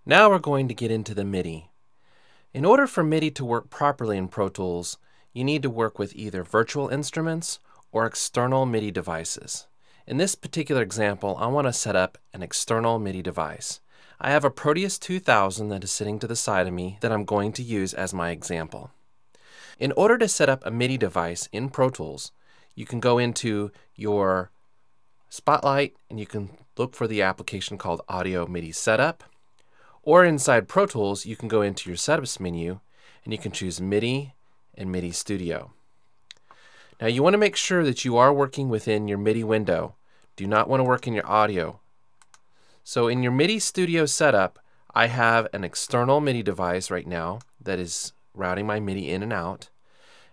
Now we're going to get into the MIDI. In order for MIDI to work properly in Pro Tools, you need to work with either virtual instruments or external MIDI devices. In this particular example, I want to set up an external MIDI device. I have a Proteus 2000 that is sitting to the side of me that I'm going to use as my example. In order to set up a MIDI device in Pro Tools, you can go into your Spotlight and you can look for the application called Audio MIDI Setup. Or inside Pro Tools, you can go into your Setups menu and you can choose MIDI and MIDI Studio. Now you want to make sure that you are working within your MIDI window. Do not want to work in your audio. So in your MIDI Studio setup, I have an external MIDI device right now that is routing my MIDI in and out.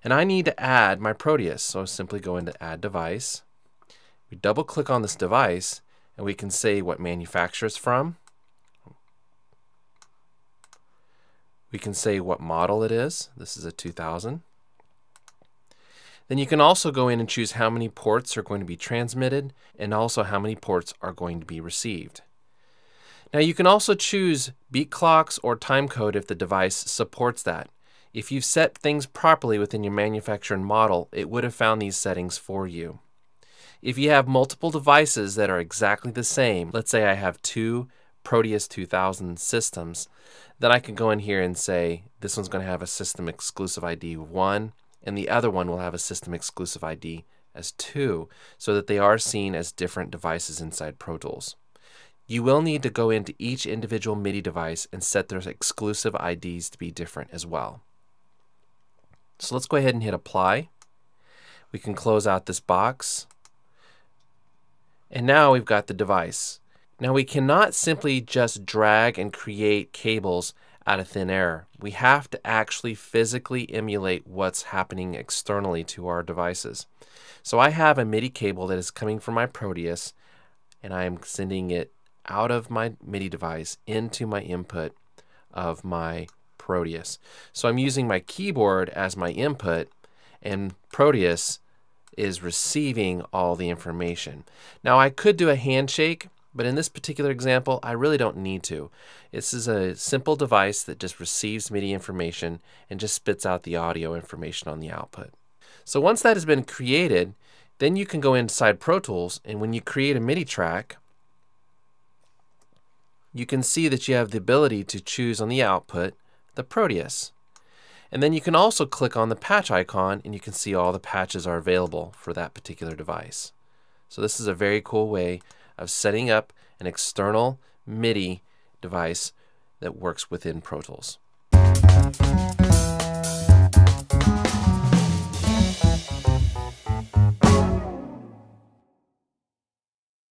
And I need to add my Proteus. So simply go into Add Device. We double click on this device and we can say what manufacturer it's from. We can say what model it is. This is a 2000. Then you can also go in and choose how many ports are going to be transmitted and also how many ports are going to be received. Now you can also choose beat clocks or time code if the device supports that. If you've set things properly within your manufacturer and model, it would have found these settings for you. If you have multiple devices that are exactly the same, let's say I have two Proteus 2000 systems, then I can go in here and say this one's going to have a system exclusive ID 1 and the other one will have a system exclusive ID as 2, so that they are seen as different devices inside Pro Tools. You will need to go into each individual MIDI device and set their exclusive IDs to be different as well. So let's go ahead and hit apply. We can close out this box. And now we've got the device. Now we cannot simply just drag and create cables out of thin air. We have to actually physically emulate what's happening externally to our devices. So I have a MIDI cable that is coming from my Proteus and I am sending it out of my MIDI device into my input of my Proteus. So I'm using my keyboard as my input and Proteus is receiving all the information. Now I could do a handshake, but in this particular example, I really don't need to. This is a simple device that just receives MIDI information and just spits out the audio information on the output. So once that has been created, then you can go inside Pro Tools, and when you create a MIDI track, you can see that you have the ability to choose on the output the Proteus. And then you can also click on the patch icon and you can see all the patches are available for that particular device. So this is a very cool way of setting up an external MIDI device that works within Pro Tools.